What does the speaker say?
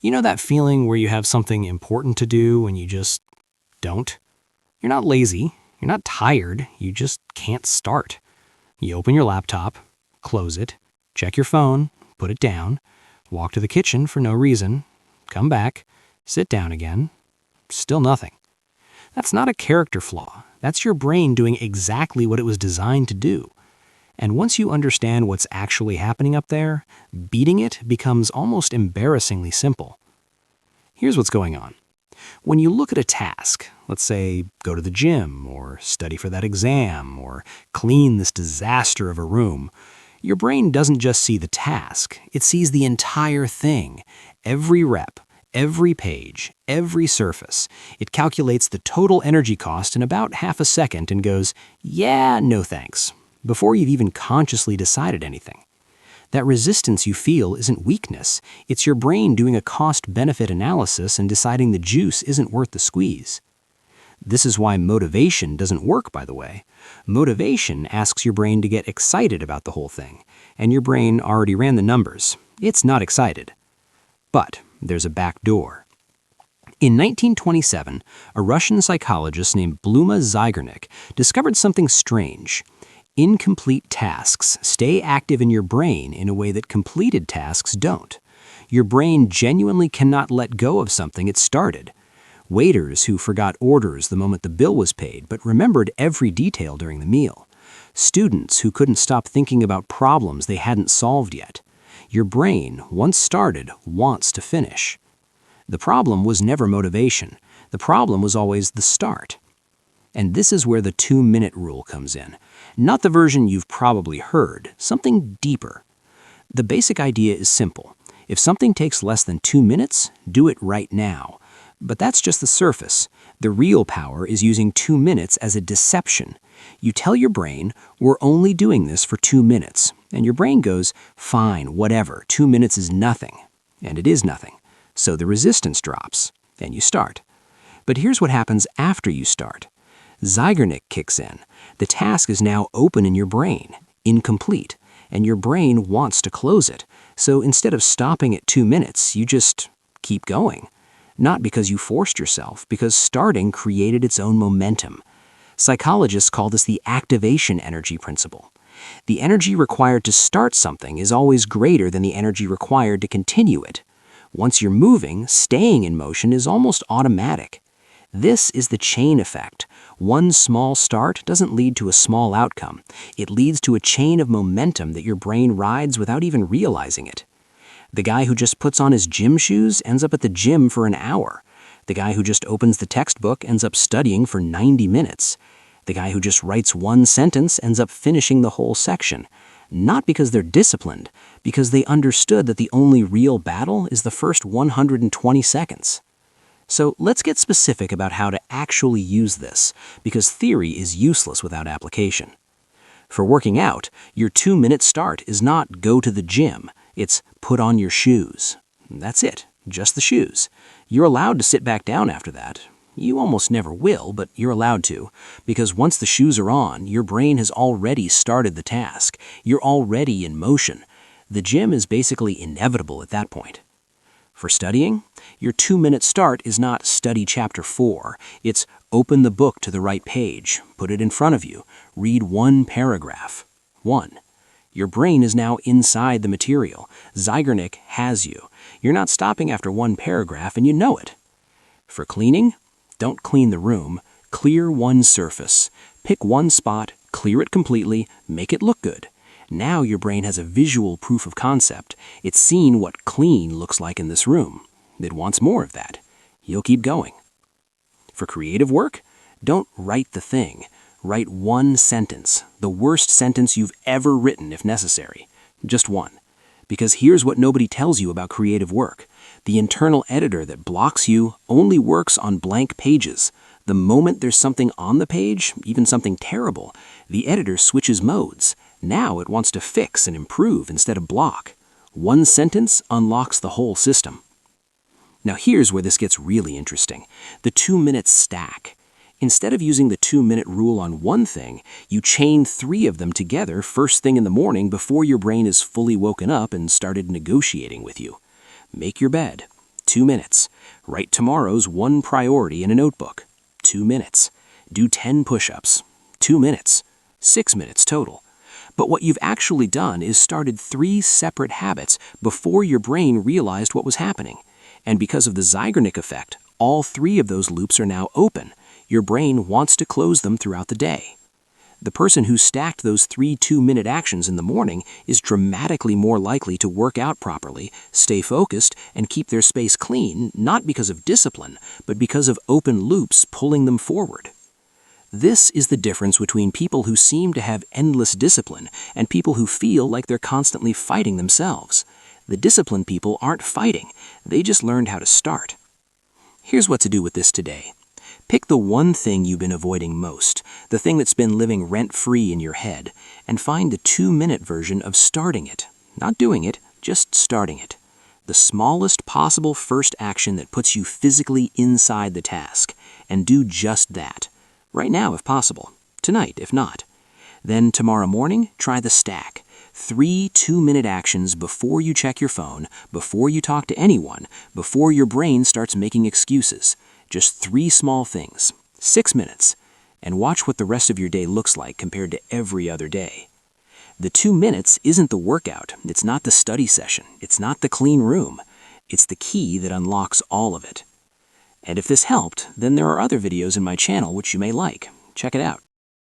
You know that feeling where you have something important to do and you just don't? You're not lazy, you're not tired, you just can't start. You open your laptop, close it, check your phone, put it down, walk to the kitchen for no reason, come back, sit down again, still nothing. That's not a character flaw. That's your brain doing exactly what it was designed to do. And once you understand what's actually happening up there, beating it becomes almost embarrassingly simple. Here's what's going on. When you look at a task, let's say go to the gym or study for that exam or clean this disaster of a room, your brain doesn't just see the task, it sees the entire thing, every rep, every page, every surface. It calculates the total energy cost in about half a second and goes, yeah, no thanks, before you've even consciously decided anything. That resistance you feel isn't weakness, it's your brain doing a cost-benefit analysis and deciding the juice isn't worth the squeeze. This is why motivation doesn't work, by the way. Motivation asks your brain to get excited about the whole thing, and your brain already ran the numbers. It's not excited. But there's a back door. In 1927, a Russian psychologist named Bluma Zeigarnik discovered something strange. Incomplete tasks stay active in your brain in a way that completed tasks don't. Your brain genuinely cannot let go of something it started. Waiters who forgot orders the moment the bill was paid but remembered every detail during the meal. Students who couldn't stop thinking about problems they hadn't solved yet. Your brain, once started, wants to finish. The problem was never motivation. The problem was always the start. And this is where the 2-minute rule comes in. Not the version you've probably heard, something deeper. The basic idea is simple. If something takes less than 2 minutes, do it right now. But that's just the surface. The real power is using 2 minutes as a deception. You tell your brain, we're only doing this for 2 minutes. And your brain goes, fine, whatever, 2 minutes is nothing. And it is nothing. So the resistance drops, and you start. But here's what happens after you start. Zeigarnik kicks in. The task is now open in your brain, incomplete, and your brain wants to close it. So instead of stopping at 2 minutes, you just keep going. Not because you forced yourself, because starting created its own momentum. Psychologists call this the activation energy principle. The energy required to start something is always greater than the energy required to continue it. Once you're moving, staying in motion is almost automatic. This is the chain effect. One small start doesn't lead to a small outcome. It leads to a chain of momentum that your brain rides without even realizing it. The guy who just puts on his gym shoes ends up at the gym for an hour. The guy who just opens the textbook ends up studying for 90 minutes. The guy who just writes one sentence ends up finishing the whole section. Not because they're disciplined, because they understood that the only real battle is the first 120 seconds. So let's get specific about how to actually use this, because theory is useless without application. For working out, your 2-minute start is not go to the gym, it's put on your shoes. That's it, just the shoes. You're allowed to sit back down after that. You almost never will, but you're allowed to, because once the shoes are on, your brain has already started the task. You're already in motion. The gym is basically inevitable at that point. For studying, your 2-minute start is not study chapter 4. It's open the book to the right page, put it in front of you, read one paragraph. 1. Your brain is now inside the material. Zeigarnik has you. You're not stopping after one paragraph and you know it. For cleaning, don't clean the room. Clear one surface. Pick one spot, clear it completely, make it look good. Now your brain has a visual proof of concept. It's seen what clean looks like in this room. It wants more of that. You'll keep going. For creative work, don't write the thing. Write one sentence, the worst sentence you've ever written if necessary. Just one. Because here's what nobody tells you about creative work. The internal editor that blocks you only works on blank pages. The moment there's something on the page, even something terrible, the editor switches modes. Now it wants to fix and improve instead of block. One sentence unlocks the whole system. Now here's where this gets really interesting. The 2-minute stack. Instead of using the 2-minute rule on one thing, you chain 3 of them together first thing in the morning before your brain is fully woken up and started negotiating with you. Make your bed. 2 minutes. Write tomorrow's one priority in a notebook. 2 minutes. Do 10 push-ups. 2 minutes. 6 minutes total. But what you've actually done is started 3 separate habits before your brain realized what was happening. And because of the Zeigarnik Effect, all 3 of those loops are now open. Your brain wants to close them throughout the day. The person who stacked those 3 2-minute actions in the morning is dramatically more likely to work out properly, stay focused, and keep their space clean, not because of discipline, but because of open loops pulling them forward. This is the difference between people who seem to have endless discipline and people who feel like they're constantly fighting themselves. The disciplined people aren't fighting, they just learned how to start. Here's what to do with this today. Pick the one thing you've been avoiding most, the thing that's been living rent-free in your head, and find the 2-minute version of starting it. Not doing it, just starting it. The smallest possible first action that puts you physically inside the task. And do just that. Right now, if possible. Tonight, if not. Then tomorrow morning, try the stack. 3 2-minute actions before you check your phone, before you talk to anyone, before your brain starts making excuses. Just 3 small things. 6 minutes. And watch what the rest of your day looks like compared to every other day. The 2 minutes isn't the workout. It's not the study session. It's not the clean room. It's the key that unlocks all of it. And if this helped, then there are other videos in my channel which you may like. Check it out.